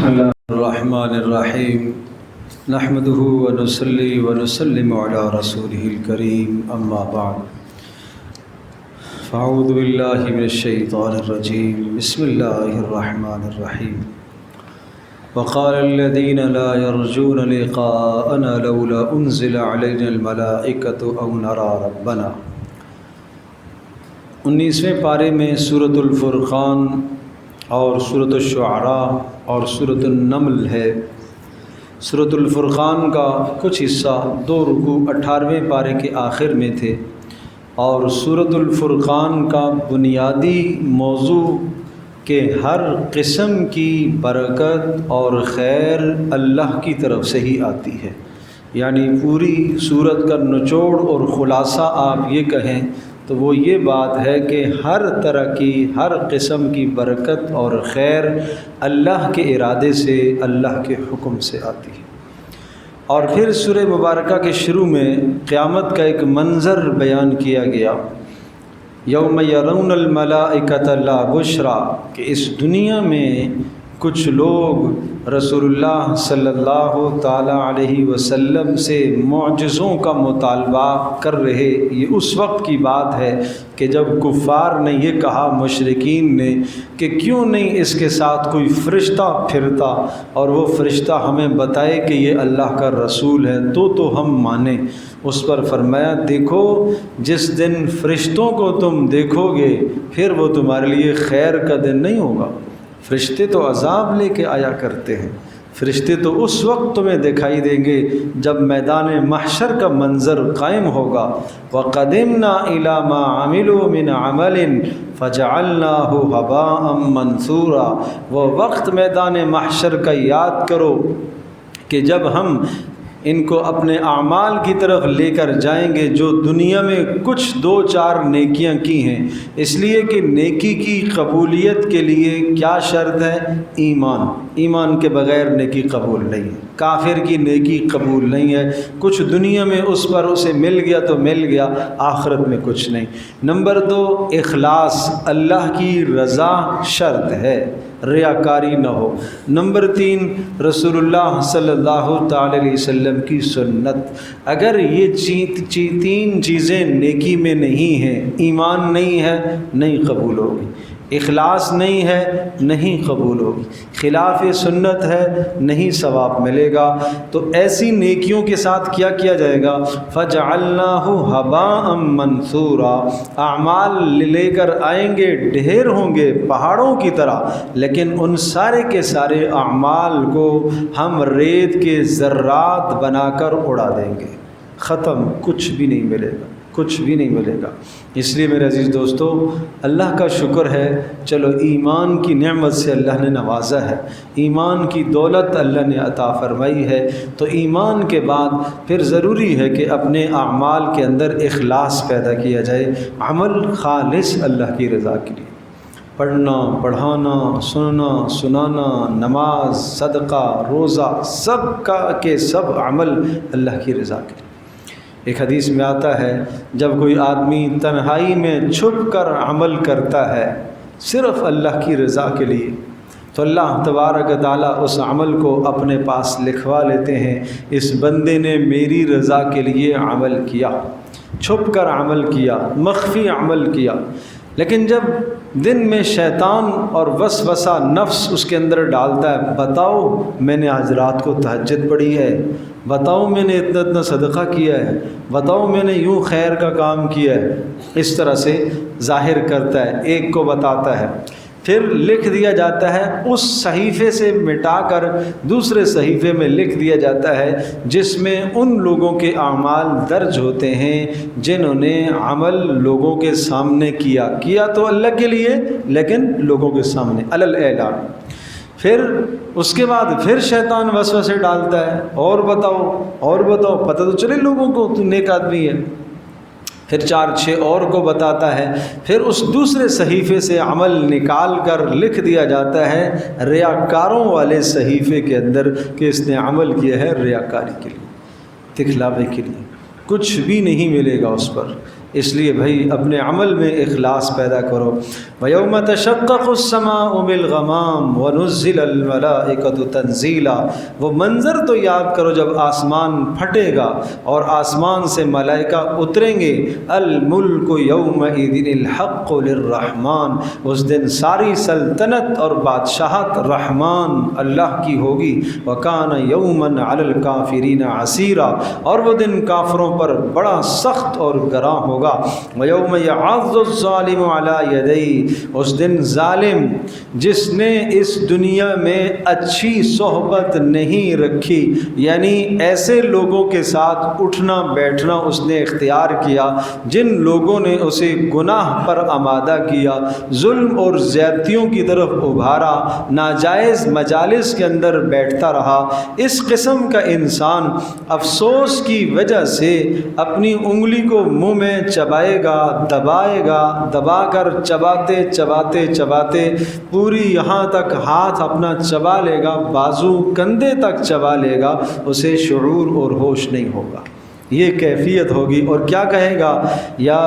الله الرحمن الرحيم نحمده ونصلي ونسلم على رسوله الكريم أما بعد فأعوذ بالله من الشيطان الرجيم بسم الله الرحمن الرحيم وقال الذين لا يرجون لقاءنا لولا أنزل علينا الملائكة أو نرى ربنا 19ویں پارے میں سورۃ الفرقان اور سورۃ الشعراء اور سورۃ النمل ہے۔ سورۃ الفرقان کا کچھ حصہ 2 رکوع 18ویں پارے کے آخر میں تھے، اور سورۃ الفرقان کا بنیادی موضوع کہ ہر قسم کی برکت اور خیر اللہ کی طرف سے ہی آتی ہے، یعنی پوری سورت کا نچوڑ اور خلاصہ آپ یہ کہیں تو وہ یہ بات ہے کہ ہر طرح کی ہر قسم کی برکت اور خیر اللہ کے ارادے سے، اللہ کے حکم سے آتی ہے۔ اور پھر سورہ مبارکہ کے شروع میں قیامت کا ایک منظر بیان کیا گیا، یوم یرون الملائکۃ لا بشری، کہ اس دنیا میں کچھ لوگ رسول اللہ صلی اللہ تعالیٰ علیہ وسلم سے معجزوں کا مطالبہ کر رہے۔ یہ اس وقت کی بات ہے کہ جب کفار نے یہ کہا، مشرکین نے، کہ کیوں نہیں اس کے ساتھ کوئی فرشتہ پھرتا اور وہ فرشتہ ہمیں بتائے کہ یہ اللہ کا رسول ہے تو ہم مانیں۔ اس پر فرمایا، دیکھو جس دن فرشتوں کو تم دیکھو گے پھر وہ تمہارے لیے خیر کا دن نہیں ہوگا۔ فرشتے تو عذاب لے کے آیا کرتے ہیں، فرشتے تو اس وقت تمہیں دکھائی دیں گے جب میدان محشر کا منظر قائم ہوگا۔ وَقَدِمْنَا إِلَى مَا عَمِلُوا مِنْ عَمَلٍ فَجَعَلْنَاهُ هَبَاءً مَنْثُورًا۔ وہ وقت میدان محشر کا یاد کرو کہ جب ہم ان کو اپنے اعمال کی طرف لے کر جائیں گے جو دنیا میں کچھ 2-4 نیکیاں کی ہیں، اس لیے کہ نیکی کی قبولیت کے لیے کیا شرط ہے؟ ایمان کے بغیر نیکی قبول نہیں ہے، کافر کی نیکی قبول نہیں ہے۔ کچھ دنیا میں اس پر اسے مل گیا تو مل گیا، آخرت میں کچھ نہیں۔ نمبر 2، اخلاص، اللہ کی رضا شرط ہے، ریاکاری نہ ہو۔ نمبر 3، رسول اللہ صلی اللہ تعالی علیہ وسلم کی سنت۔ اگر یہ 3 چیزیں نیکی میں نہیں ہیں، ایمان نہیں ہے، نہیں قبول ہوگی، اخلاص نہیں ہے، نہیں قبول ہوگی، خلاف سنت ہے، نہیں ثواب ملے گا۔ تو ایسی نیکیوں کے ساتھ کیا کیا جائے گا؟ فَجَعَلْنَاهُ هَبَاءً مَنْثُورًا، اعمال لے کر آئیں گے، ڈھیر ہوں گے پہاڑوں کی طرح، لیکن ان سارے کے سارے اعمال کو ہم ریت کے ذرات بنا کر اڑا دیں گے، ختم، کچھ بھی نہیں ملے گا، کچھ بھی نہیں ملے گا۔ اس لیے میرے عزیز دوستو، اللہ کا شکر ہے، چلو ایمان کی نعمت سے اللہ نے نوازا ہے، ایمان کی دولت اللہ نے عطا فرمائی ہے، تو ایمان کے بعد پھر ضروری ہے کہ اپنے اعمال کے اندر اخلاص پیدا کیا جائے، عمل خالص اللہ کی رضا کے لیے، پڑھنا، پڑھانا، سننا، سنانا، نماز، صدقہ، روزہ، سب کا کے سب عمل اللہ کی رضا کے لیے۔ ایک حدیث میں آتا ہے، جب کوئی آدمی تنہائی میں چھپ کر عمل کرتا ہے صرف اللہ کی رضا کے لیے، تو اللہ تبارک تعالیٰ اس عمل کو اپنے پاس لکھوا لیتے ہیں، اس بندے نے میری رضا کے لیے عمل کیا، چھپ کر عمل کیا، مخفی عمل کیا۔ لیکن جب دن میں شیطان اور وسوسہ نفس اس کے اندر ڈالتا ہے، بتاؤ میں نے آج رات کو تہجد پڑھی ہے، بتاؤ میں نے اتنا صدقہ کیا ہے، بتاؤ میں نے یوں خیر کا کام کیا ہے، اس طرح سے ظاہر کرتا ہے، ایک کو بتاتا ہے، پھر لکھ دیا جاتا ہے، اس صحیفے سے مٹا کر دوسرے صحیفے میں لکھ دیا جاتا ہے جس میں ان لوگوں کے اعمال درج ہوتے ہیں جنہوں نے عمل لوگوں کے سامنے کیا تو اللہ کے لیے، لیکن لوگوں کے سامنے علی الاعلان۔ پھر اس کے بعد پھر شیطان وسوسے ڈالتا ہے، اور بتاؤ اور بتاؤ، پتہ تو چلے لوگوں کو تو نیک آدمی ہے، پھر 4-6 اور کو بتاتا ہے، پھر اس دوسرے صحیفے سے عمل نکال کر لکھ دیا جاتا ہے ریاکاروں والے صحیفے کے اندر کہ اس نے عمل کیا ہے ریاکاری کے لیے، دکھلاوے کے لیے، کچھ بھی نہیں ملے گا اس پر۔ اس لیے بھائی اپنے عمل میں اخلاص پیدا کرو۔ وَيَوْمَ تَشَقَّقُ السَّمَاءُ بِالْغَمَامِ وَنُزِّلَ الْمَلَائِكَةُ تَنزِيلًا، وہ منظر تو یاد کرو جب آسمان پھٹے گا اور آسمان سے ملائکہ اتریں گے۔ الْمُلْكُ يَوْمَئِذٍ الْحَقُّ لِلرَّحْمَٰنِ، اس دن ساری سلطنت اور بادشاہت رحمان اللہ کی ہوگی۔ وَكَانَ يَوْمًا عَلَى الْكَافِرِينَ عَسِيرًا، اور وہ دن کافروں پر بڑا سخت اور گراں ہوگا۔ وَيَوْمَ يَعَضُّ الظَّالِمُ عَلَى يَدَيْهِ، اس دن ظالم جس نے اس دنیا میں اچھی صحبت نہیں رکھی، یعنی ایسے لوگوں کے ساتھ اٹھنا بیٹھنا اس نے اختیار کیا جن لوگوں نے اسے گناہ پر آمادہ کیا، ظلم اور زیادتیوں کی طرف ابھارا، ناجائز مجالس کے اندر بیٹھتا رہا، اس قسم کا انسان افسوس کی وجہ سے اپنی انگلی کو منہ میں چبائے گا، دبا کر چباتے چباتے چباتے پوری یہاں تک ہاتھ اپنا چبا لے گا، بازو کندھے تک چبا لے گا، اسے شعور اور ہوش نہیں ہوگا۔ یہ کیفیت ہوگی، اور کیا کہے گا؟ یا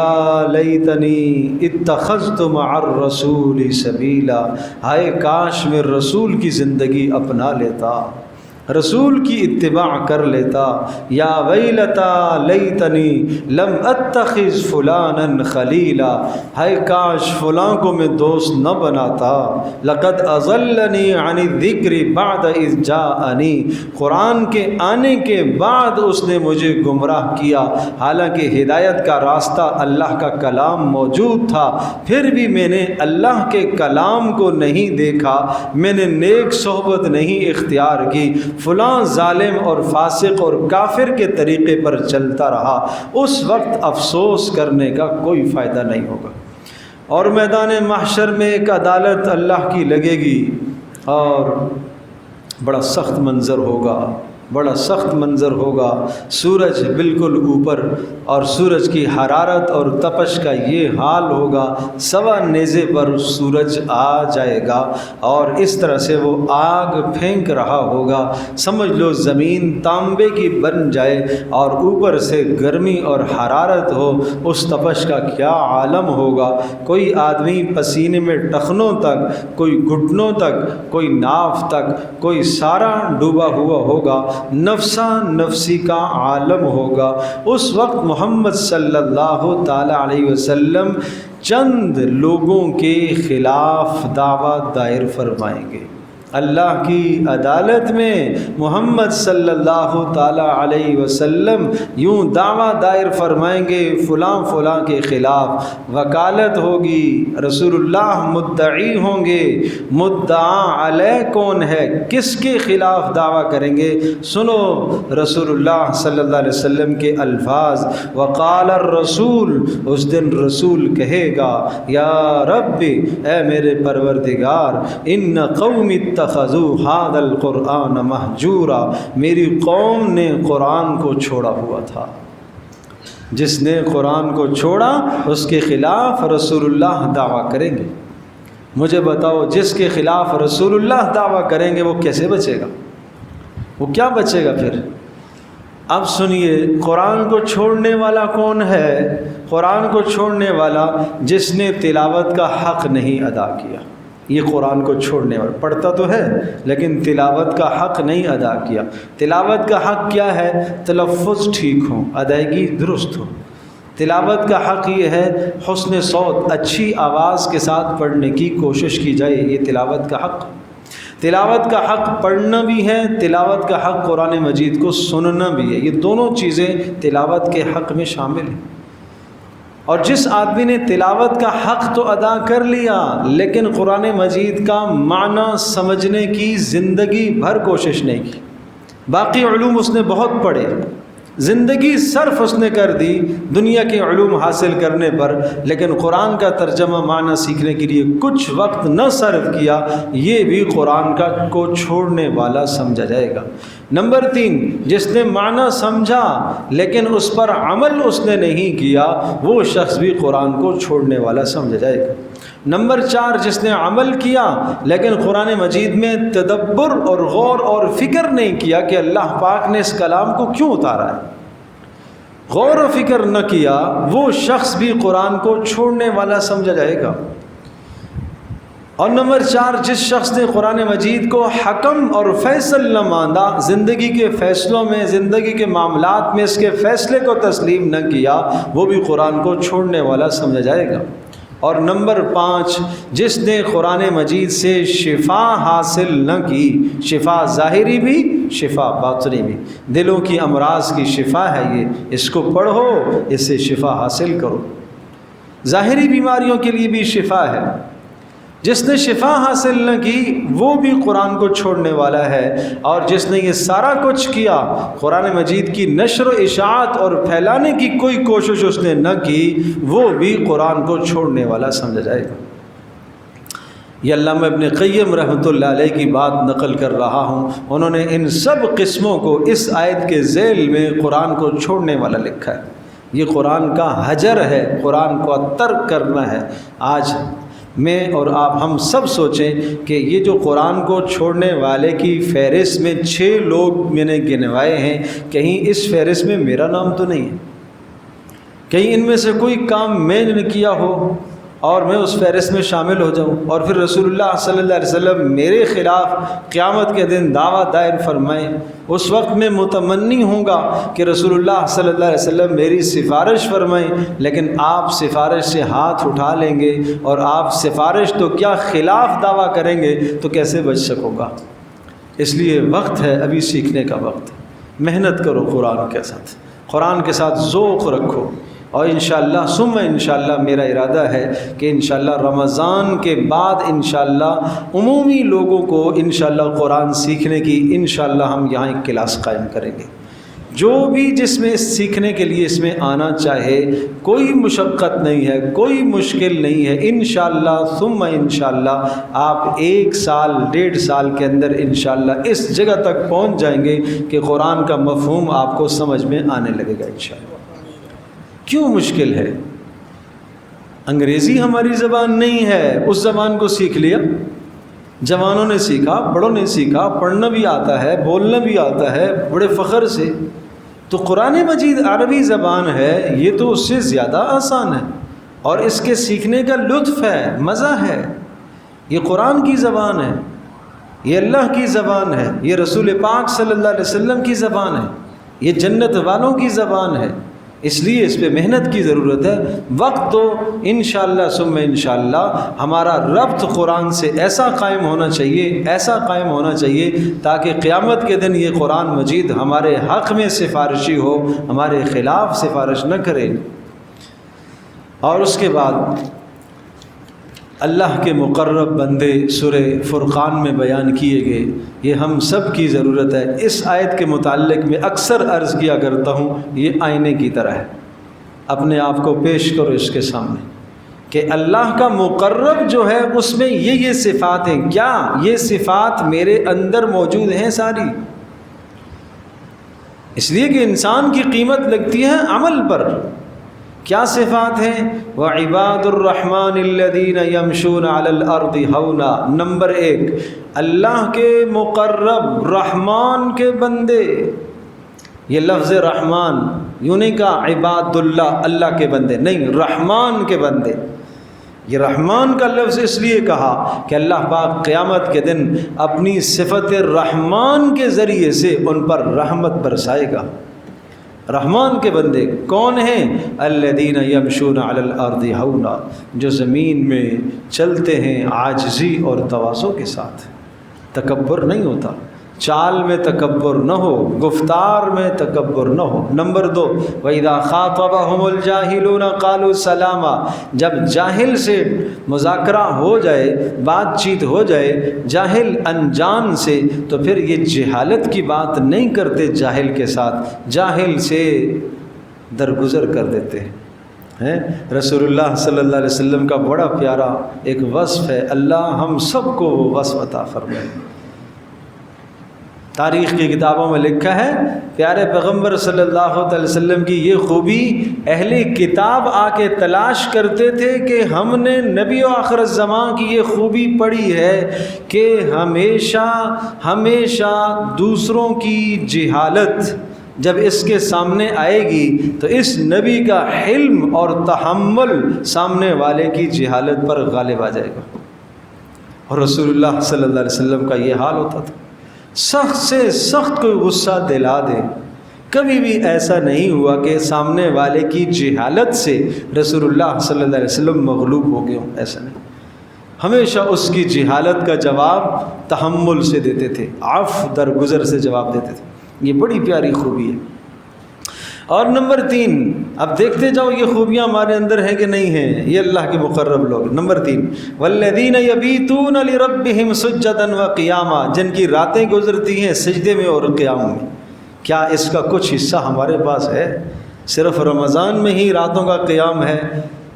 لیتنی اتخذت مع الرسول سبیلا، ہائے کاش میں رسول کی زندگی اپنا لیتا، رسول کی اتباع کر لیتا۔ یا ویلتا لیتنی لم اتخذ فلانا خلیلا، ہائے کاش فلاں کو میں دوست نہ بناتا۔ لقد اضلنی عن الذکر بعد اذ جاءنی، قرآن کے آنے کے بعد اس نے مجھے گمراہ کیا، حالانکہ ہدایت کا راستہ اللہ کا کلام موجود تھا، پھر بھی میں نے اللہ کے کلام کو نہیں دیکھا، میں نے نیک صحبت نہیں اختیار کی، فلاں ظالم اور فاسق اور کافر کے طریقے پر چلتا رہا۔ اس وقت افسوس کرنے کا کوئی فائدہ نہیں ہوگا، اور میدان محشر میں ایک عدالت اللہ کی لگے گی، اور بڑا سخت منظر ہوگا، بڑا سخت منظر ہوگا۔ سورج بالکل اوپر، اور سورج کی حرارت اور تپش کا یہ حال ہوگا، سوا نیزے پر سورج آ جائے گا اور اس طرح سے وہ آگ پھینک رہا ہوگا، سمجھ لو زمین تانبے کی بن جائے اور اوپر سے گرمی اور حرارت ہو، اس تپش کا کیا عالم ہوگا۔ کوئی آدمی پسینے میں ٹخنوں تک، کوئی گھٹنوں تک، کوئی ناف تک، کوئی سارا ڈوبا ہوا ہوگا، نفسا نفسی کا عالم ہوگا۔ اس وقت محمد صلی اللہ تعالی علیہ وسلم چند لوگوں کے خلاف دعویٰ دائر فرمائیں گے۔ اللہ کی عدالت میں محمد صلی اللہ تعالی علیہ وسلم یوں دعویٰ دائر فرمائیں گے فلاں فلاں کے خلاف، وکالت ہوگی، رسول اللہ مدعی ہوں گے، مدعا علیہ کون ہے، کس کے خلاف دعویٰ کریں گے؟ سنو رسول اللہ صلی اللہ علیہ وسلم کے الفاظ، وقال الرسول، اس دن رسول کہے گا، یا رب، اے میرے پروردگار، ان قومی اتخذوا هذا القرآن مہجورا، میری قوم نے قرآن کو چھوڑا ہوا تھا۔ جس نے قرآن کو چھوڑا اس کے خلاف رسول اللہ دعویٰ کریں گے۔ مجھے بتاؤ جس کے خلاف رسول اللہ دعویٰ کریں گے وہ کیسے بچے گا؟ وہ کیا بچے گا پھر؟ اب سنیے، قرآن کو چھوڑنے والا کون ہے؟ قرآن کو چھوڑنے والا جس نے تلاوت کا حق نہیں ادا کیا، یہ قرآن کو چھوڑنے والا پڑھتا تو ہے لیکن تلاوت کا حق نہیں ادا کیا۔ تلاوت کا حق کیا ہے؟ تلفظ ٹھیک ہو، ادائیگی درست ہو۔ تلاوت کا حق یہ ہے حسن صوت، اچھی آواز کے ساتھ پڑھنے کی کوشش کی جائے، یہ تلاوت کا حق۔ تلاوت کا حق پڑھنا بھی ہے، تلاوت کا حق قرآن مجید کو سننا بھی ہے، یہ دونوں چیزیں تلاوت کے حق میں شامل ہیں۔ اور جس آدمی نے تلاوت کا حق تو ادا کر لیا لیکن قرآن مجید کا معنی سمجھنے کی زندگی بھر کوشش نہیں کی، باقی علوم اس نے بہت پڑھے، زندگی صرف اس نے کر دی دنیا کے علوم حاصل کرنے پر، لیکن قرآن کا ترجمہ معنی سیکھنے کے لیے کچھ وقت نہ صرف کیا، یہ بھی قرآن کو چھوڑنے والا سمجھا جائے گا۔ نمبر 3، جس نے معنی سمجھا لیکن اس پر عمل اس نے نہیں کیا، وہ شخص بھی قرآن کو چھوڑنے والا سمجھا جائے گا۔ نمبر 4، جس نے عمل کیا لیکن قرآن مجید میں تدبر اور غور اور فکر نہیں کیا کہ اللہ پاک نے اس کلام کو کیوں اتارا ہے، غور و فکر نہ کیا وہ شخص بھی قرآن کو چھوڑنے والا سمجھا جائے گا۔ اور نمبر 4، جس شخص نے قرآن مجید کو حکم اور فیصل نہ مانا، زندگی کے فیصلوں میں، زندگی کے معاملات میں اس کے فیصلے کو تسلیم نہ کیا، وہ بھی قرآن کو چھوڑنے والا سمجھا جائے گا۔ اور نمبر 5، جس نے قرآن مجید سے شفا حاصل نہ کی، شفا ظاہری بھی، شفا باطنی بھی، دلوں کی امراض کی شفا ہے یہ، اس کو پڑھو، اس سے شفا حاصل کرو۔ ظاہری بیماریوں کے لیے بھی شفا ہے۔ جس نے شفا حاصل نہ کی وہ بھی قرآن کو چھوڑنے والا ہے، اور جس نے یہ سارا کچھ کیا، قرآن مجید کی نشر و اشاعت اور پھیلانے کی کوئی کوشش اس نے نہ کی، وہ بھی قرآن کو چھوڑنے والا سمجھا جائے گا۔ یہ علامہ ابن قیم رحمۃ اللہ علیہ کی بات نقل کر رہا ہوں، انہوں نے ان سب قسموں کو اس آیت کے ذیل میں قرآن کو چھوڑنے والا لکھا ہے۔ یہ قرآن کا حجر ہے، قرآن کو ترک کرنا ہے۔ آج میں اور آپ ہم سب سوچیں کہ یہ جو قرآن کو چھوڑنے والے کی فہرست میں 6 لوگ میں نے گنوائے ہیں، کہیں اس فہرست میں میرا نام تو نہیں ہے؟ کہیں ان میں سے کوئی کام میں نے کیا ہو اور میں اس فہرست میں شامل ہو جاؤں، اور پھر رسول اللہ صلی اللہ علیہ وسلم میرے خلاف قیامت کے دن دعویٰ دائر فرمائیں؟ اس وقت میں متمنی ہوں گا کہ رسول اللہ صلی اللہ علیہ وسلم میری سفارش فرمائیں، لیکن آپ سفارش سے ہاتھ اٹھا لیں گے، اور آپ سفارش تو کیا خلاف دعویٰ کریں گے، تو کیسے بچ سکو گا؟ اس لیے وقت ہے، ابھی سیکھنے کا وقت ہے۔ محنت کرو قرآن کے ساتھ، قرآن کے ساتھ ذوق رکھو، اور انشاءاللہ ثم انشاءاللہ میرا ارادہ ہے کہ انشاءاللہ رمضان کے بعد انشاءاللہ عمومی لوگوں کو انشاءاللہ قرآن سیکھنے کی انشاءاللہ ہم یہاں ایک کلاس قائم کریں گے۔ جو بھی جس میں سیکھنے کے لیے اس میں آنا چاہے، کوئی مشقت نہیں ہے، کوئی مشکل نہیں ہے، انشاءاللہ ثم انشاءاللہ آپ 1 سال 1.5 سال کے اندر انشاءاللہ اس جگہ تک پہنچ جائیں گے کہ قرآن کا مفہوم آپ کو سمجھ میں آنے لگے گا انشاءاللہ۔ کیوں مشکل ہے؟ انگریزی ہماری زبان نہیں ہے، اس زبان کو سیکھ لیا، جوانوں نے سیکھا، بڑوں نے سیکھا، پڑھنا بھی آتا ہے، بولنا بھی آتا ہے بڑے فخر سے۔ تو قرآن مجید عربی زبان ہے، یہ تو اس سے زیادہ آسان ہے، اور اس کے سیکھنے کا لطف ہے، مزہ ہے۔ یہ قرآن کی زبان ہے، یہ اللہ کی زبان ہے، یہ رسول پاک صلی اللہ علیہ وسلم کی زبان ہے، یہ جنت والوں کی زبان ہے، اس لیے اس پہ محنت کی ضرورت ہے۔ وقت تو انشاءاللہ ثم انشاءاللہ ہمارا ربط قرآن سے ایسا قائم ہونا چاہیے، ایسا قائم ہونا چاہیے تاکہ قیامت کے دن یہ قرآن مجید ہمارے حق میں سفارشی ہو، ہمارے خلاف سفارش نہ کرے۔ اور اس کے بعد اللہ کے مقرب بندے سورہ فرقان میں بیان کیے گئے، یہ ہم سب کی ضرورت ہے۔ اس آیت کے متعلق میں اکثر عرض کیا کرتا ہوں، یہ آئینے کی طرح ہے، اپنے آپ کو پیش کرو اس کے سامنے کہ اللہ کا مقرب جو ہے اس میں یہ صفات ہیں، کیا یہ صفات میرے اندر موجود ہیں ساری؟ اس لیے کہ انسان کی قیمت لگتی ہے عمل پر۔ کیا صفات ہیں؟ وَعِبَادُ الرَّحْمَنِ الَّذِينَ يَمْشُونَ عَلَى الْأَرْضِ هَوْنًا۔ نمبر 1، اللہ کے مقرب رحمان کے بندے۔ یہ لفظ رحمان یوں نہیں کہا عباد اللہ، اللہ کے بندے نہیں، رحمان کے بندے۔ یہ رحمان کا لفظ اس لیے کہا کہ اللہ پاک قیامت کے دن اپنی صفت رحمان کے ذریعے سے ان پر رحمت برسائے گا۔ رحمان کے بندے کون ہیں؟ الذین یمشون علی الارض ہونا، جو زمین میں چلتے ہیں عاجزی اور تواضع کے ساتھ، تکبر نہیں ہوتا، چال میں تکبر نہ ہو، گفتار میں تکبر نہ ہو۔ نمبر 2، وَإِذَا خَاطَبَهُمُ الْجَاهِلُونَ قَالُوا سَلَامًا، جب جاہل سے مذاکرہ ہو جائے، بات چیت ہو جائے جاہل انجان سے، تو پھر یہ جہالت کی بات نہیں کرتے جاہل کے ساتھ، جاہل سے درگزر کر دیتے ہیں۔ رسول اللہ صلی اللہ علیہ وسلم کا بڑا پیارا ایک وصف ہے، اللہ ہم سب کو وہ وصف عطا فرمائے۔ تاریخ کی کتابوں میں لکھا ہے پیارے پیغمبر صلی اللہ علیہ وسلم کی یہ خوبی اہل کتاب آ کے تلاش کرتے تھے کہ ہم نے نبی و آخر الزمان کی یہ خوبی پڑھی ہے کہ ہمیشہ دوسروں کی جہالت، جب اس کے سامنے آئے گی تو اس نبی کا حلم اور تحمل سامنے والے کی جہالت پر غالب آ جائے گا۔ اور رسول اللہ صلی اللہ علیہ وسلم کا یہ حال ہوتا تھا، سخت سے سخت کوئی غصہ دلا دے، کبھی بھی ایسا نہیں ہوا کہ سامنے والے کی جہالت سے رسول اللہ صلی اللہ علیہ وسلم مغلوب ہو گئے ہوں، ایسا نہیں، ہمیشہ اس کی جہالت کا جواب تحمل سے دیتے تھے، عفو درگزر سے جواب دیتے تھے۔ یہ بڑی پیاری خوبی ہے۔ اور نمبر 3، اب دیکھتے جاؤ یہ خوبیاں ہمارے اندر ہیں کہ نہیں ہیں، یہ اللہ کے مقرب لوگ۔ نمبر 3، والذین یبیتون لربہم سجدا وقیاما، جن کی راتیں گزرتی ہیں سجدے میں اور قیام میں۔ کیا اس کا کچھ حصہ ہمارے پاس ہے؟ صرف رمضان میں ہی راتوں کا قیام ہے،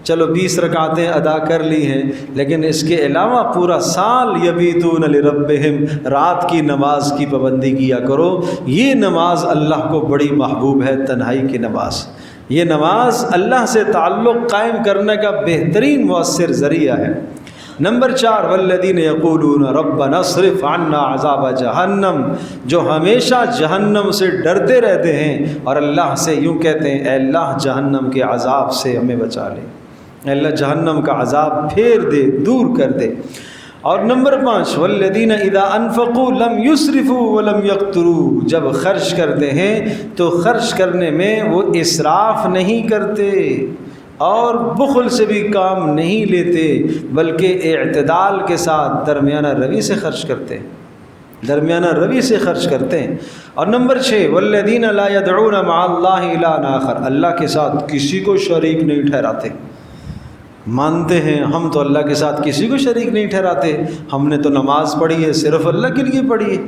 چلو 20 رکعتیں ادا کر لی ہیں، لیکن اس کے علاوہ پورا سال یبیتون لربہم، رات کی نماز کی پابندی کیا کرو۔ یہ نماز اللہ کو بڑی محبوب ہے، تنہائی کی نماز۔ یہ نماز اللہ سے تعلق قائم کرنے کا بہترین مؤثر ذریعہ ہے۔ نمبر 4، والذین یقولون ربنا اصرف عنا عذاب جہنم، جو ہمیشہ جہنم سے ڈرتے رہتے ہیں اور اللہ سے یوں کہتے ہیں، اے اللہ جہنم کے عذاب سے ہمیں بچا لے، اے اللہ جہنم کا عذاب پھیر دے، دور کر دے۔ اور نمبر 5، والذین اذا انفقوا لم یسرفوا ولم یقتروا، جب خرچ کرتے ہیں تو خرچ کرنے میں وہ اسراف نہیں کرتے اور بخل سے بھی کام نہیں لیتے، بلکہ اعتدال کے ساتھ درمیانہ روی سے خرچ کرتے ہیں، درمیانہ روی سے خرچ کرتے ہیں۔ اور نمبر 6، والذین لا یدعون مع اللہ الہا آخر، اللہ کے ساتھ کسی کو شریک نہیں ٹھہراتے۔ مانتے ہیں ہم تو اللہ کے ساتھ کسی کو شریک نہیں ٹھہراتے، ہم نے تو نماز پڑھی ہے صرف اللہ کے لیے پڑھی ہے۔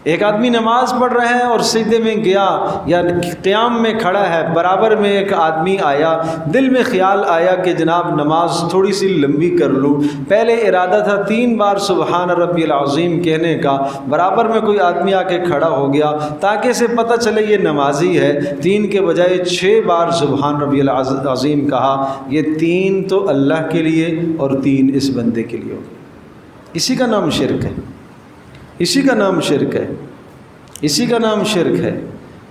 ایک آدمی نماز پڑھ رہا ہے اور سجدے میں گیا یا قیام میں کھڑا ہے، برابر میں ایک آدمی آیا، دل میں خیال آیا کہ جناب نماز تھوڑی سی لمبی کر لوں، پہلے ارادہ تھا 3 بار سبحان ربی العظیم کہنے کا، برابر میں کوئی آدمی آ کے کھڑا ہو گیا تاکہ اسے پتہ چلے یہ نمازی ہے، 3 کے بجائے 6 بار سبحان ربی العظیم کہا، یہ 3 تو اللہ کے لیے اور 3 اس بندے کے لیے ہو گئے۔ اسی کا نام شرک ہے، اسی کا نام شرک ہے، اسی کا نام شرک ہے۔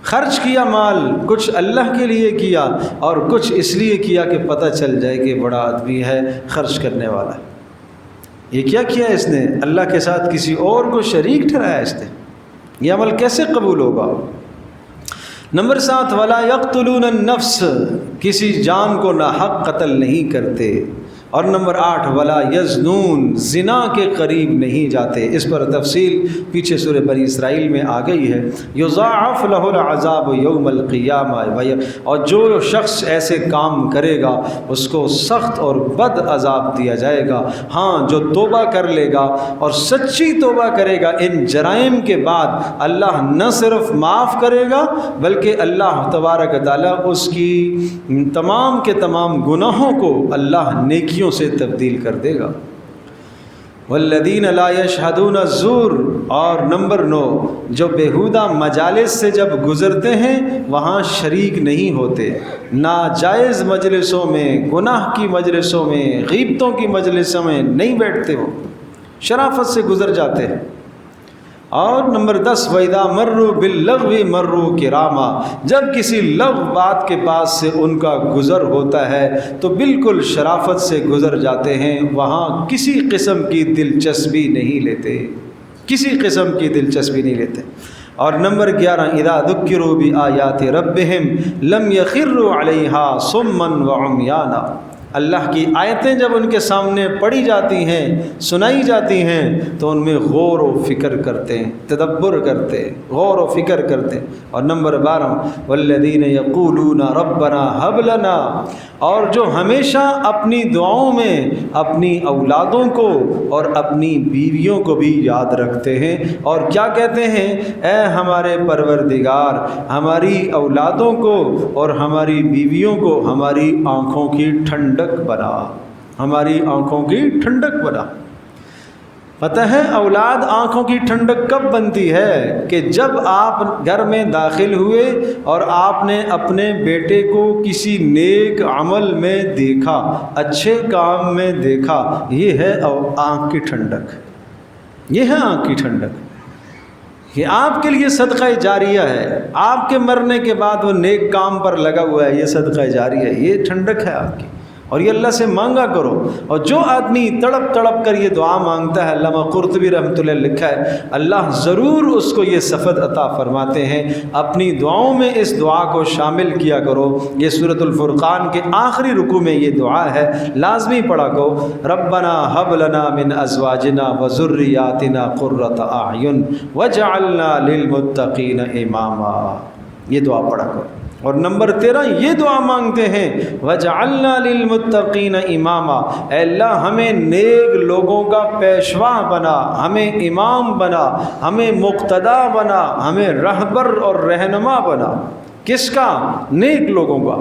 خرچ کیا مال، کچھ اللہ کے لیے کیا اور کچھ اس لیے کیا کہ پتہ چل جائے کہ بڑا آدمی ہے، خرچ کرنے والا ہے۔ یہ کیا کیا اس نے؟ اللہ کے ساتھ کسی اور کو شریک ٹھہرایا اس نے۔ یہ عمل کیسے قبول ہوگا؟ نمبر 7، ولا یقتلون النفس، کسی جان کو ناحق قتل نہیں کرتے۔ اور نمبر 8، ولا یزنون، زنا کے قریب نہیں جاتے۔ اس پر تفصیل پیچھے سورہ بنی اسرائیل میں آ گئی ہے۔ یضاعف لہ العذاب یوم القیامہ، اور جو شخص ایسے کام کرے گا اس کو سخت اور بد عذاب دیا جائے گا۔ ہاں، جو توبہ کر لے گا اور سچی توبہ کرے گا ان جرائم کے بعد، اللہ نہ صرف معاف کرے گا بلکہ اللہ تبارک و تعالیٰ اس کی تمام کے تمام گناہوں کو اللہ نیکی سے تبدیل کر دے گا۔ والذین لا یشہدون الزور، اور نمبر 9، جو بیہودہ مجالس سے جب گزرتے ہیں وہاں شریک نہیں ہوتے، ناجائز مجلسوں میں، گناہ کی مجلسوں میں، غیبتوں کی مجلسوں میں نہیں بیٹھتے، وہ شرافت سے گزر جاتے ہیں۔ اور نمبر 10، وَإِذَا مَرُّوا بِاللَّغْوِ مَرُّوا كِرَامًا، جب کسی لغو بات کے پاس سے ان کا گزر ہوتا ہے تو بالکل شرافت سے گزر جاتے ہیں، وہاں کسی قسم کی دلچسپی نہیں لیتے، کسی قسم کی دلچسپی نہیں لیتے۔ اور نمبر 11، اذا ذکروا بآیات ربہم لم یخروا علیہا صما وعمیانا، اللہ کی آیتیں جب ان کے سامنے پڑھی جاتی ہیں، سنائی جاتی ہیں تو ان میں غور و فکر کرتے ہیں، تدبر کرتے ہیں، غور و فکر کرتے ہیں۔ اور نمبر 12، والذین یقولون ربنا هب لنا، اور جو ہمیشہ اپنی دعاؤں میں اپنی اولادوں کو اور اپنی بیویوں کو بھی یاد رکھتے ہیں، اور کیا کہتے ہیں؟ اے ہمارے پروردگار، ہماری اولادوں کو اور ہماری بیویوں کو ہماری آنکھوں کی ٹھنڈک بنا، ہماری آنکھوں کی ٹھنڈک بنا۔ پتہ ہے اولاد آنکھوں کی ٹھنڈک کب بنتی ہے؟ کہ جب آپ گھر میں داخل ہوئے اور آپ نے اپنے بیٹے کو کسی نیک عمل میں دیکھا، اچھے کام میں دیکھا، یہ ہے آنکھ کی ٹھنڈک، یہ ہے آنکھ کی ٹھنڈک۔ کہ آپ کے لیے صدقہ جاریہ ہے، آپ کے مرنے کے بعد وہ نیک کام پر لگا ہوا ہے، یہ صدقہ جاریہ ہے، یہ ٹھنڈک ہے آپ کی، اور یہ اللہ سے مانگا کرو۔ اور جو آدمی تڑپ تڑپ کر یہ دعا مانگتا ہے، علامہ قرطبی رحمۃ اللہ لکھا ہے، اللہ ضرور اس کو یہ صفت عطا فرماتے ہیں۔ اپنی دعاؤں میں اس دعا کو شامل کیا کرو۔ یہ سورۃ الفرقان کے آخری رکوع میں یہ دعا ہے، لازمی پڑھا کرو، ربنا ھب لنا من ازواجنا وذریاتنا قرۃ اعین وجعلنا للمتقین اماما، یہ دعا پڑھا کرو۔ اور نمبر 13 یہ دعا مانگتے ہیں، وَجَعَلْنَا لِلْمُتَّقِينَ إِمَامًا، اے اللہ ہمیں نیک لوگوں کا پیشوا بنا، ہمیں امام بنا، ہمیں مقتدا بنا، ہمیں رہبر اور رہنما بنا۔ کس کا؟ نیک لوگوں کا،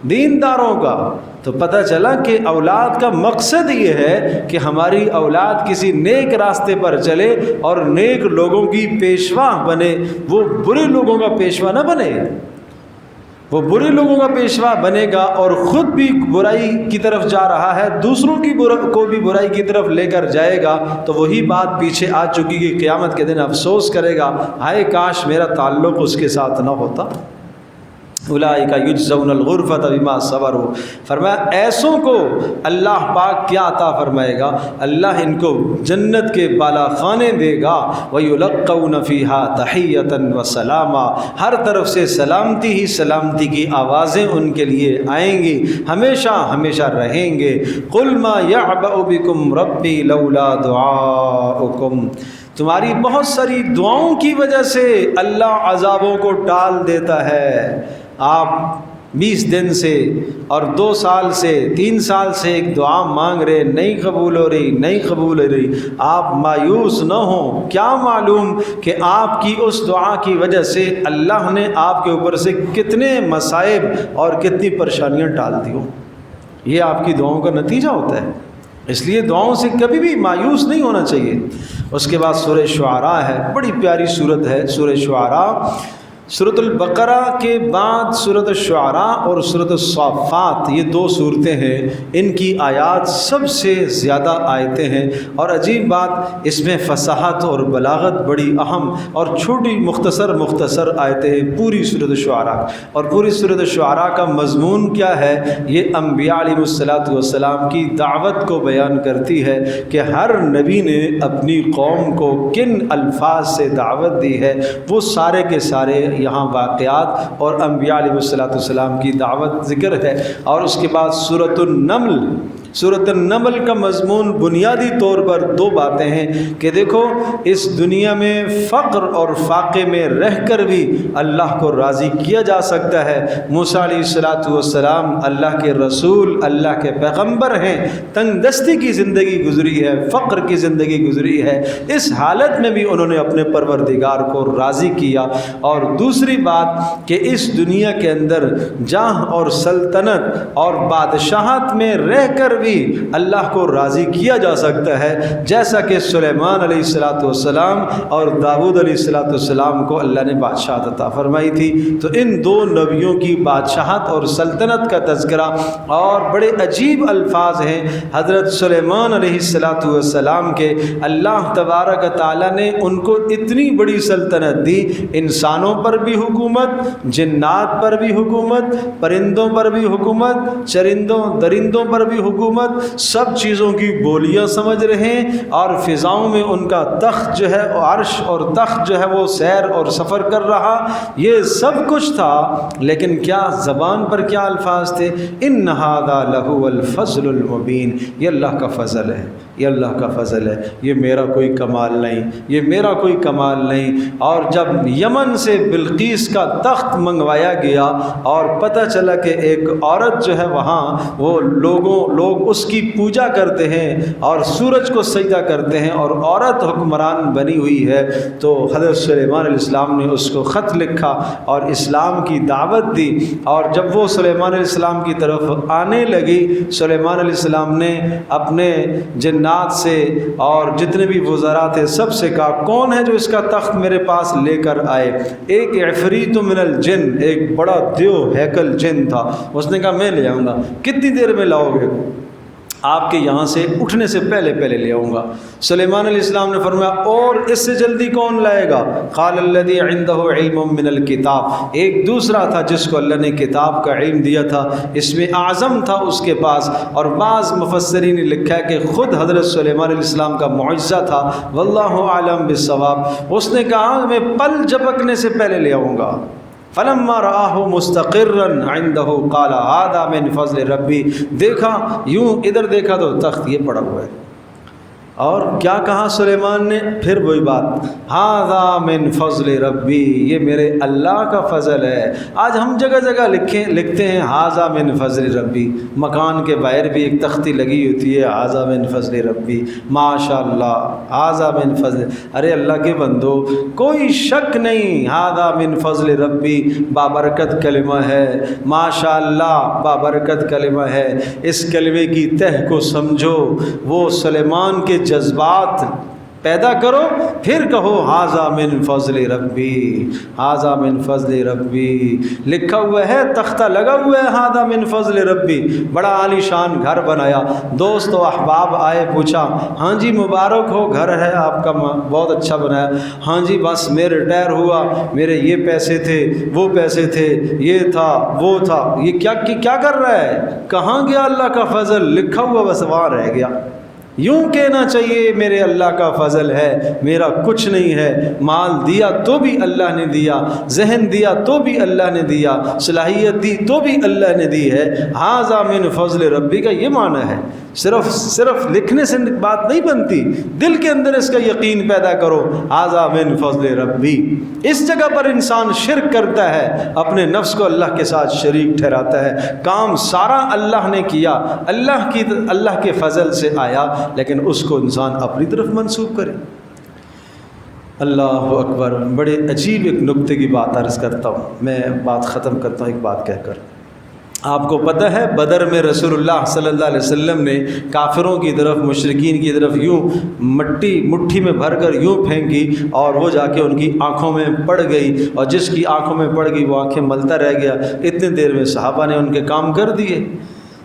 دینداروں کا۔ تو پتہ چلا کہ اولاد کا مقصد یہ ہے کہ ہماری اولاد کسی نیک راستے پر چلے اور نیک لوگوں کی پیشوا بنے، وہ برے لوگوں کا پیشوا نہ بنے۔ وہ برے لوگوں کا پیشوا بنے گا اور خود بھی برائی کی طرف جا رہا ہے، دوسروں کی کو بھی برائی کی طرف لے کر جائے گا، تو وہی بات پیچھے آ چکی کہ قیامت کے دن افسوس کرے گا، ہائے کاش میرا تعلق اس کے ساتھ نہ ہوتا۔ اولئک یجزون الغرفۃ بما صبروا، فرمایا ایسوں کو اللہ پاک کیا عطا فرمائے گا، اللہ ان کو جنت کے بالا خانے دے گا، ویلقون فیہا تحیۃ وسلاما، ہر طرف سے سلامتی ہی سلامتی کی آوازیں ان کے لیے آئیں گی، ہمیشہ ہمیشہ رہیں گے۔ قل ما یعبأ بکم ربی لولا دعاؤکم، تمہاری بہت ساری دعاؤں کی وجہ سے اللہ عذابوں کو ٹال دیتا ہے۔ آپ 20 دن سے اور 2 سال سے 3 سال سے ایک دعا مانگ رہے، نہیں قبول ہو رہی، نہیں قبول ہو رہی، آپ مایوس نہ ہوں، کیا معلوم کہ آپ کی اس دعا کی وجہ سے اللہ نے آپ کے اوپر سے کتنے مصائب اور کتنی پریشانیاں ٹال دی ہوں۔ یہ آپ کی دعاؤں کا نتیجہ ہوتا ہے، اس لیے دعاؤں سے کبھی بھی مایوس نہیں ہونا چاہیے۔ اس کے بعد سورہ شعراء ہے، بڑی پیاری سورت ہے سورہ شعراء۔ سورۃ البقرہ کے بعد سورۃ الشعراء اور سورۃ الصافات، یہ 2 صورتیں ہیں، ان کی آیات سب سے زیادہ آیتیں ہیں، اور عجیب بات اس میں فصاحت اور بلاغت بڑی اہم اور چھوٹی مختصر آیتیں ہیں پوری سورۃ الشعراء۔ اور پوری سورۃ الشعراء کا مضمون کیا ہے؟ یہ انبیاء علیہ السلام کی دعوت کو بیان کرتی ہے کہ ہر نبی نے اپنی قوم کو کن الفاظ سے دعوت دی ہے، وہ سارے کے سارے یہاں واقعات اور انبیاء علیہ السلام کی دعوت ذکر ہے۔ اور اس کے بعد سورۃ النمل کا مضمون بنیادی طور پر 2 باتیں ہیں کہ دیکھو اس دنیا میں فقر اور فاقے میں رہ کر بھی اللہ کو راضی کیا جا سکتا ہے۔ موسیٰ علیہ السلام اللہ کے رسول، اللہ کے پیغمبر ہیں، تنگ دستی کی زندگی گزری ہے، فقر کی زندگی گزری ہے، اس حالت میں بھی انہوں نے اپنے پروردگار کو راضی کیا۔ اور دوسری بات کہ اس دنیا کے اندر جاہ اور سلطنت اور بادشاہت میں رہ کر بھی اللہ کو راضی کیا جا سکتا ہے، جیسا کہ سلیمان علیہ السلام اور داؤد علیہ السلام کو اللہ نے بادشاہت عطا فرمائی تھی۔ تو ان 2 نبیوں کی بادشاہت اور سلطنت کا تذکرہ، اور بڑے عجیب الفاظ ہیں حضرت سلیمان علیہ السلام کے۔ اللہ تبارک تعالیٰ نے ان کو اتنی بڑی سلطنت دی، انسانوں پر بھی حکومت، جنات پر بھی حکومت، پرندوں پر بھی حکومت، چرندوں درندوں پر بھی حکومت، سب چیزوں کی بولیاں سمجھ رہے ہیں، اور فضاؤں میں ان کا تخت جو ہے، عرش اور تخت جو ہے وہ سیر اور سفر کر رہا، یہ سب کچھ تھا، لیکن کیا زبان پر کیا الفاظ تھے؟ ان ھذا لہو الفضل المبین، یہ اللہ کا فضل ہے، یہ اللہ کا فضل ہے، یہ میرا کوئی کمال نہیں، یہ میرا کوئی کمال نہیں۔ اور جب یمن سے بلقیس کا تخت منگوایا گیا اور پتہ چلا کہ ایک عورت جو ہے وہاں وہ لوگ اس کی پوجا کرتے ہیں اور سورج کو سجدہ کرتے ہیں، اور عورت حکمران بنی ہوئی ہے، تو حضرت سلیمان علیہ السلام نے اس کو خط لکھا اور اسلام کی دعوت دی۔ اور جب وہ سلیمان علیہ السلام کی طرف آنے لگی، سلیمان علیہ السلام نے اپنے جنات سے اور جتنے بھی وزراء تھے سب سے کہا کون ہے جو اس کا تخت میرے پاس لے کر آئے؟ ایک عفریت من الجن، ایک بڑا دیو ہیکل جن تھا، اس نے کہا میں لے آؤں گا۔ کتنی دیر میں لاؤ گے؟ آپ کے یہاں سے اٹھنے سے پہلے پہلے لے آؤں گا۔ سلیمان علیہ السلام نے فرمایا اور اس سے جلدی کون لائے گا؟ قال الذی عنده علم من الکتاب، ایک دوسرا تھا جس کو اللہ نے کتاب کا علم دیا تھا، اس میں اعظم تھا اس کے پاس، اور بعض مفسرین نے لکھا ہے کہ خود حضرت سلیمان علیہ السلام کا معجزہ تھا، واللہ اعلم بالصواب۔ اس نے کہا میں پل جھپکنے سے پہلے لے آؤں گا۔ فلما رآہ مستقرا عنده قال هذا من فضل ربی، دیکھا یوں ادھر دیکھا تو تخت یہ پڑا ہوا ہے، اور کیا کہا سلیمان نے؟ پھر وہی بات، ھذا من فضل ربی، یہ میرے اللہ کا فضل ہے۔ آج ہم جگہ جگہ لکھتے ہیں ھذا من فضل ربی، مکان کے باہر بھی ایک تختی لگی ہوتی ہے ھذا من فضل ربی، ماشاء اللہ ھذا من فضل، ارے اللہ کے بندو کوئی شک نہیں، ھذا من فضل ربی بابرکت کلمہ ہے، ماشاء اللہ بابرکت کلمہ ہے۔ اس کلمے کی تہ کو سمجھو، وہ سلیمان کے جذبات پیدا کرو، پھر کہو ھذا من فضل ربی، ھذا من فضل ربی، لکھا ہوا ہے، تختہ لگا ہوا ہے ھذا من فضل ربی، بڑا عالی شان گھر بنایا۔ دوست و احباب آئے، پوچھا ہاں جی مبارک ہو، گھر ہے آپ کا بہت اچھا بنایا۔ ہاں جی بس میں ریٹائر ہوا، میرے یہ پیسے تھے، وہ پیسے تھے، یہ تھا وہ تھا، یہ کیا کر رہا ہے؟ کہاں گیا اللہ کا فضل؟ لکھا ہوا بس وہاں رہ گیا۔ یوں کہنا چاہیے میرے اللہ کا فضل ہے، میرا کچھ نہیں ہے، مال دیا تو بھی اللہ نے دیا، ذہن دیا تو بھی اللہ نے دیا، صلاحیت دی تو بھی اللہ نے دی ہے، ھذا من فضل ربی کا یہ معنی ہے۔ صرف لکھنے سے بات نہیں بنتی، دل کے اندر اس کا یقین پیدا کرو، ھذا من فضل ربی۔ اس جگہ پر انسان شرک کرتا ہے، اپنے نفس کو اللہ کے ساتھ شریک ٹھہراتا ہے، کام سارا اللہ نے کیا، اللہ کے فضل سے آیا، لیکن اس کو انسان اپنی طرف منسوب کرے۔ اللہ اکبر، بڑے عجیب ایک نکتے کی بات عرض کرتا ہوں، میں بات ختم کرتا ہوں ایک بات کہہ کر۔ آپ کو پتہ ہے بدر میں رسول اللہ صلی اللہ علیہ وسلم نے کافروں کی طرف، مشرکین کی طرف یوں مٹھی میں بھر کر یوں پھینکی، اور وہ جا کے ان کی آنکھوں میں پڑ گئی، اور جس کی آنکھوں میں پڑ گئی وہ آنکھیں ملتا رہ گیا۔ اتنی دیر میں صحابہ نے ان کے کام کر دیے۔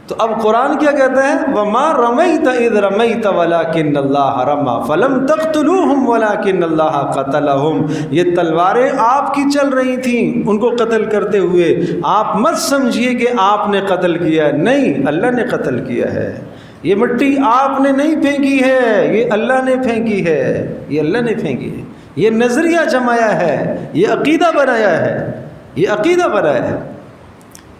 تو اب قرآن کیا کہتا ہے؟ وَمَا رَمَيْتَ إِذْ رَمَيْتَ وَلَكِنَّ اللَّهَ رَمَى فَلَمْ تَقْتُلُوهُمْ وَلَكِنَّ اللَّهَ قَتَلَهُمْ، یہ تلواریں آپ کی چل رہی تھیں ان کو قتل کرتے ہوئے، آپ مت سمجھیے کہ آپ نے قتل کیا ہے، نہیں، اللہ نے قتل کیا ہے۔ یہ مٹی آپ نے نہیں پھینکی ہے، یہ اللہ نے پھینکی ہے، یہ اللہ نے پھینکی ہے، یہ نظریہ جمایا ہے، یہ عقیدہ بنایا ہے، یہ عقیدہ بنایا ہے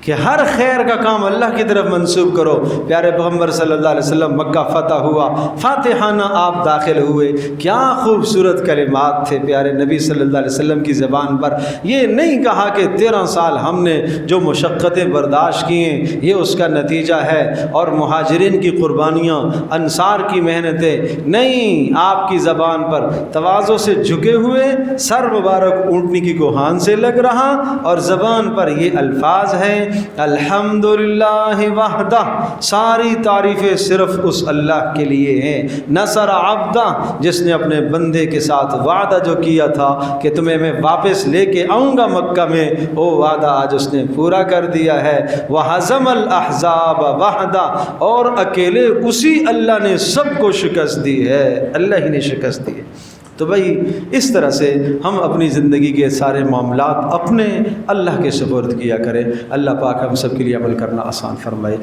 کہ ہر خیر کا کام اللہ کی طرف منسوب کرو۔ پیارے پیغمبر صلی اللہ علیہ وسلم مکہ فتح ہوا، فاتحانہ آپ داخل ہوئے، کیا خوبصورت کلمات تھے پیارے نبی صلی اللہ علیہ وسلم کی زبان پر۔ یہ نہیں کہا کہ 13 سال ہم نے جو مشقتیں برداشت کی ہیں یہ اس کا نتیجہ ہے، اور مہاجرین کی قربانیاں، انصار کی محنتیں، نہیں، آپ کی زبان پر تواضع سے جھکے ہوئے، سر مبارک اونٹنی کی کوہان سے لگ رہا، اور زبان پر یہ الفاظ ہیں الحمدللہ وحدہ، ساری تعریفیں صرف اس اللہ کے لیے ہیں۔ نصر عبدہ، جس نے اپنے بندے کے ساتھ وعدہ جو کیا تھا کہ تمہیں میں واپس لے کے آؤں گا مکہ میں، وہ وعدہ آج اس نے پورا کر دیا ہے۔ وہزم الاحزاب وحدہ، اور اکیلے اسی اللہ نے سب کو شکست دی ہے، اللہ ہی نے شکست دی ہے۔ تو بھائی اس طرح سے ہم اپنی زندگی کے سارے معاملات اپنے اللہ کے سپرد کیا کریں۔ اللہ پاک ہم سب کے لیے عمل کرنا آسان فرمائے۔